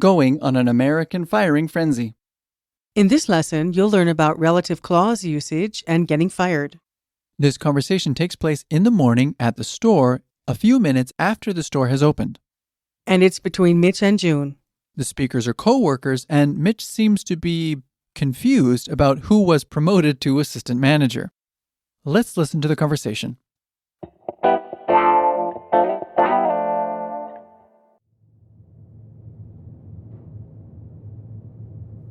going on an American firing frenzy. In this lesson, you'll learn about relative clause usage and getting fired. This conversation takes place in the morning at the store, a few minutes after the store has opened. And it's between Mitch and June. The speakers are co-workers, and Mitch seems to be confused about who was promoted to assistant manager. Let's listen to the conversation.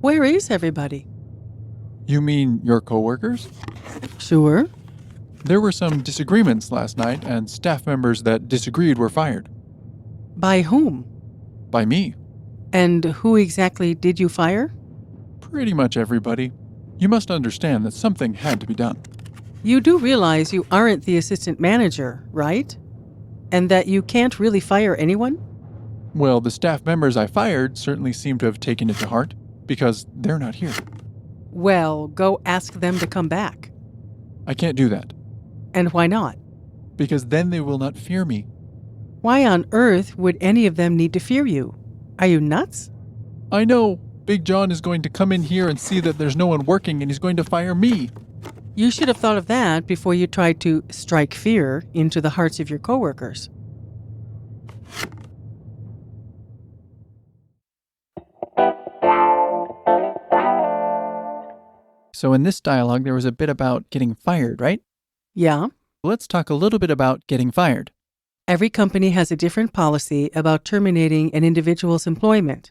Where is everybody? You mean your co-workers? Sure. There were some disagreements last night, and staff members that disagreed were fired. By whom? By me. And who exactly did you fire? Pretty much everybody. You must understand that something had to be done. You do realize you aren't the assistant manager, right? And that you can't really fire anyone? Well, the staff members I fired certainly seem to have taken it to heart, because they're not here. Well, go ask them to come back. I can't do that. And why not? Because then they will not fear me. Why on earth would any of them need to fear you? Are you nuts? I know. Big John is going to come in here and see that there's no one working, and he's going to fire me. You should have thought of that before you tried to strike fear into the hearts of your coworkers. So in this dialogue, there was a bit about getting fired, right? Yeah. Let's talk a little bit about getting fired. Every company has a different policy about terminating an individual's employment.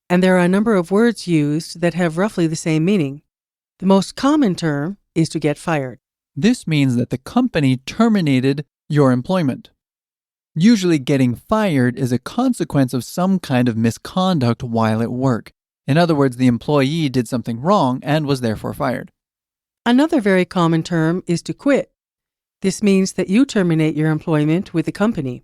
And there are a number of words used that have roughly the same meaning. The most common term is to get fired. This means that the company terminated your employment. Usually getting fired is a consequence of some kind of misconduct while at work. In other words, the employee did something wrong and was therefore fired. Another very common term is to quit. This means that you terminate your employment with the company.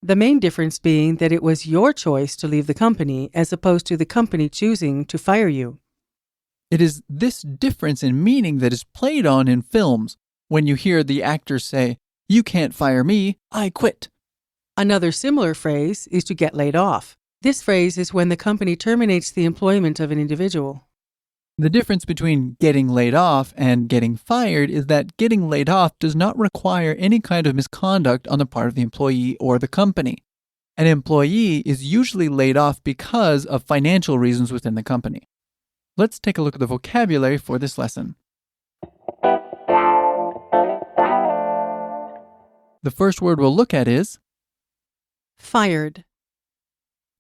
The main difference being that it was your choice to leave the company as opposed to the company choosing to fire you. It is this difference in meaning that is played on in films when you hear the actors say, "You can't fire me, I quit." Another similar phrase is to get laid off. This phrase is when the company terminates the employment of an individual. The difference between getting laid off and getting fired is that getting laid off does not require any kind of misconduct on the part of the employee or the company. An employee is usually laid off because of financial reasons within the company. Let's take a look at the vocabulary for this lesson. The first word we'll look at is Fired.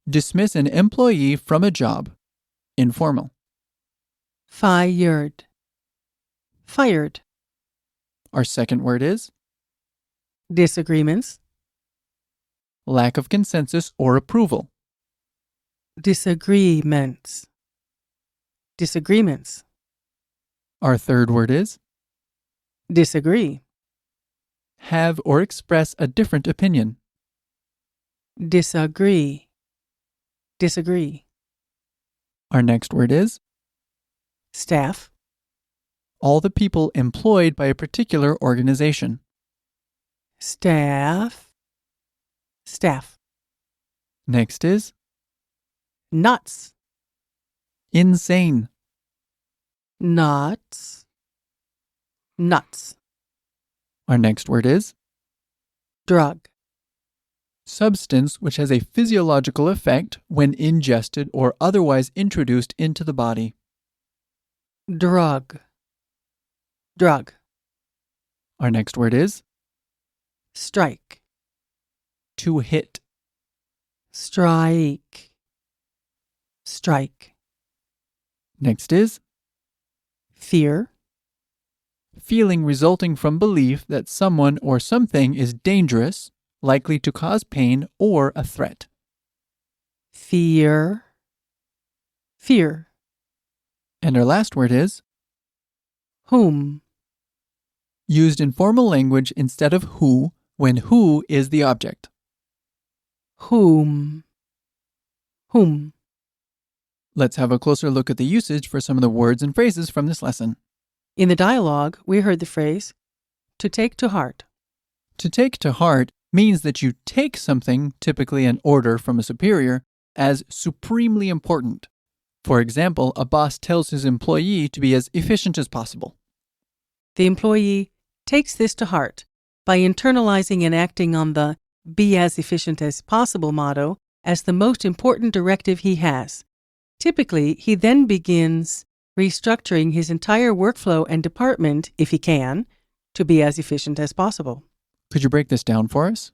dismiss an employee from a job. Informal. Fired. Fired. Our second word is Disagreements. lack of consensus or approval. Disagreements. Disagreements. Our third word is Disagree. have or express a different opinion. Disagree. Disagree. Our next word is Staff. all the people employed by a particular organization. Staff. Staff. Next is Nuts. insane. Nuts. Nuts. Our next word is Drug. substance which has a physiological effect when ingested or otherwise introduced into the body. Drug. Drug. Our next word is Strike. to hit. Strike. Strike. Next is Fear. feeling resulting from belief that someone or something is dangerous, likely to cause pain, or a threat. Fear. Fear. And our last word is Whom. used in formal language instead of who, when who is the object. Whom. Whom. Let's have a closer look at the usage for some of the words and phrases from this lesson. In the dialogue, we heard the phrase, to take to heart. To take to heart means that you take something, typically an order from a superior, as supremely important. For example, a boss tells his employee to be as efficient as possible. The employee takes this to heart by internalizing and acting on the "be as efficient as possible" motto as the most important directive he has. Typically, he then begins restructuring his entire workflow and department, if he can, to be as efficient as possible. Could you break this down for us?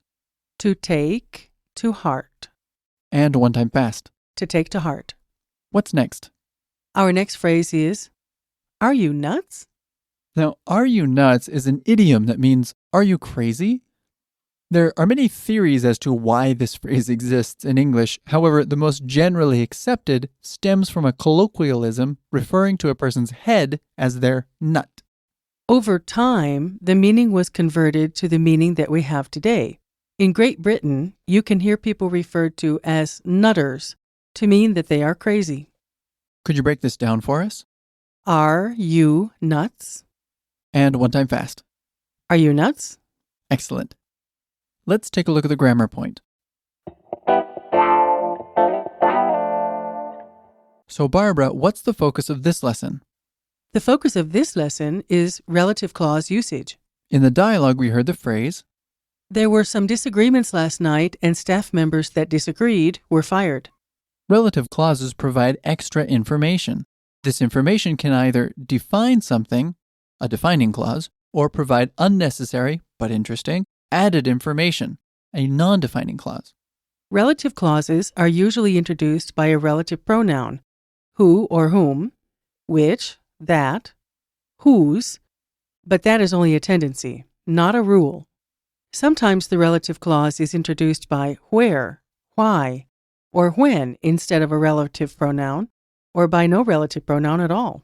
To take to heart. And one time fast. To take to heart. What's next? Our next phrase is, "Are you nuts?" Now, "are you nuts" is an idiom that means, "are you crazy?" There are many theories as to why this phrase exists in English. However, the most generally accepted stems from a colloquialism referring to a person's head as their nut. Over time, the meaning was converted to the meaning that we have today. In Great Britain, you can hear people referred to as nutters to mean that they are crazy. Could you break this down for us? Are you nuts? And one time fast. Are you nuts? Excellent. Let's take a look at the grammar point. So Barbara, what's the focus of this lesson? The focus of this lesson is relative clause usage. In the dialogue, we heard the phrase, "There were some disagreements last night, and staff members that disagreed were fired." relative clauses provide extra information. This information can either define something, a defining clause, or provide unnecessary, but interesting, added information, a non-defining clause. Relative clauses are usually introduced by a relative pronoun, who or whom, which, that, whose, but that is only a tendency, not a rule. Sometimes the relative clause is introduced by where, why, or when instead of a relative pronoun, or by no relative pronoun at all.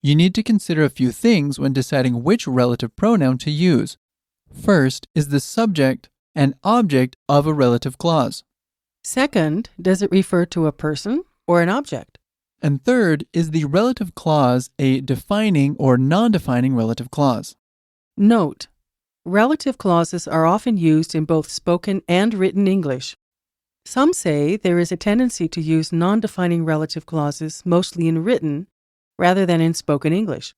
You need to consider a few things when deciding which relative pronoun to use. First is the subject and object of a relative clause. Second, does it refer to a person or an object? And third, is the relative clause a defining or non-defining relative clause? Note, relative clauses are often used in both spoken and written English. Some say there is a tendency to use non-defining relative clauses mostly in written rather than in spoken English.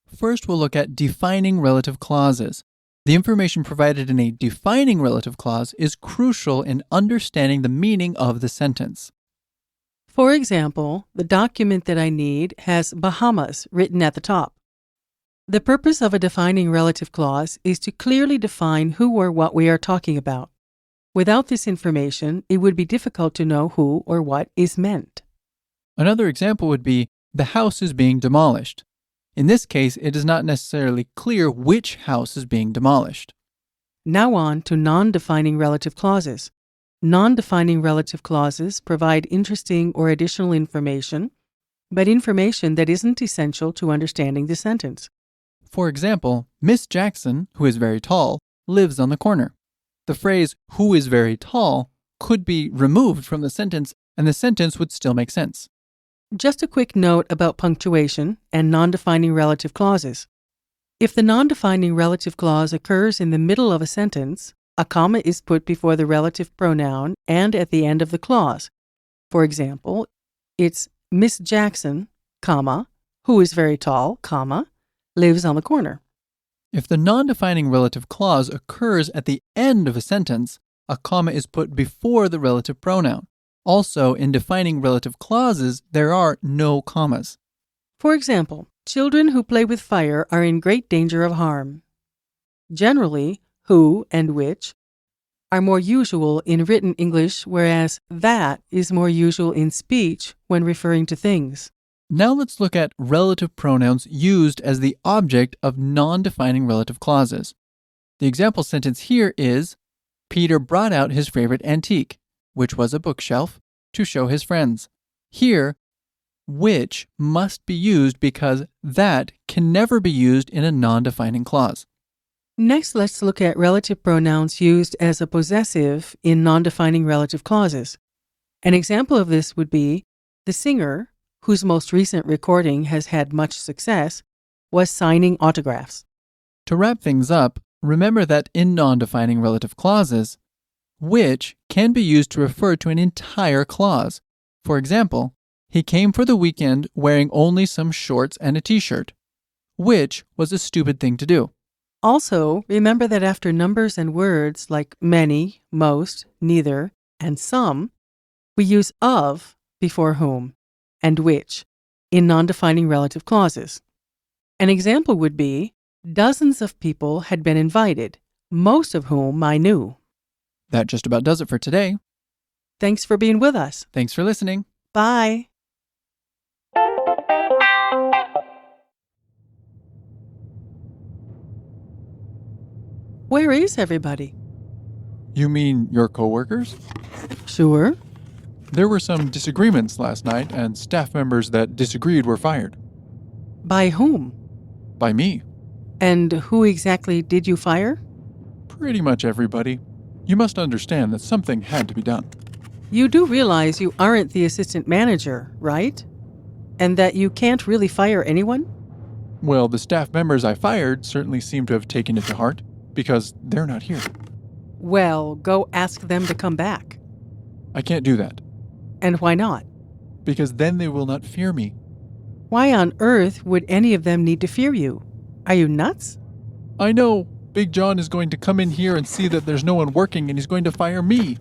First, we'll look at defining relative clauses. The information provided in a defining relative clause is crucial in understanding the meaning of the sentence. For example, the document that I need has Bahamas written at the top. The purpose of a defining relative clause is to clearly define who or what we are talking about. Without this information, it would be difficult to know who or what is meant. Another example would be, the house is being demolished. In this case, it is not necessarily clear which house is being demolished. Now on to non-defining relative clauses. Non-defining relative clauses provide interesting or additional information, but information that isn't essential to understanding the sentence. For example, Miss Jackson, who is very tall, lives on the corner. The phrase, who is very tall, could be removed from the sentence, and the sentence would still make sense. Just a quick note about punctuation and non-defining relative clauses. If the non-defining relative clause occurs in the middle of a sentence, a comma is put before the relative pronoun and at the end of the clause. For example, it's Miss Jackson, comma, who is very tall, comma, lives on the corner. If the non-defining relative clause occurs at the end of a sentence, a comma is put before the relative pronoun. Also, in defining relative clauses, there are no commas. For example, children who play with fire are in great danger of harm. Generally, who and which are more usual in written English, whereas that is more usual in speech when referring to things. Now let's look at relative pronouns used as the object of non-defining relative clauses. The example sentence here is, Peter brought out his favorite antique, which was a bookshelf, to show his friends. Here, which must be used because that can never be used in a non-defining clause. Next, let's look at relative pronouns used as a possessive in non-defining relative clauses. An example of this would be, the singer, whose most recent recording has had much success, was signing autographs. To wrap things up, remember that in non-defining relative clauses, which can be used to refer to an entire clause, For example, he came for the weekend wearing only some shorts and a t-shirt, which was a stupid thing to do. Also, remember that after numbers and words like many, most, neither, and some, we use of before whom and which in non-defining relative clauses. An example would be, dozens of people had been invited, most of whom I knew. That just about does it for today. Thanks for being with us. Thanks for listening. Bye. Where is everybody? You mean your coworkers? Sure. There were some disagreements last night, and staff members that disagreed were fired. By whom? By me. And who exactly did you fire? Pretty much everybody. You must understand that something had to be done. You do realize you aren't the assistant manager, right? And that you can't really fire anyone? Well, the staff members I fired certainly seem to have taken it to heart, because they're not here. Well, go ask them to come back. I can't do that, And why not? because then they will not fear me. Why on earth would any of them need to fear you? Are you nuts? I know Big John is going to come in here and see that there's no one working, and he's going to fire me.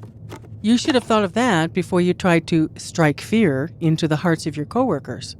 You should have thought of that before you tried to strike fear into the hearts of your coworkers.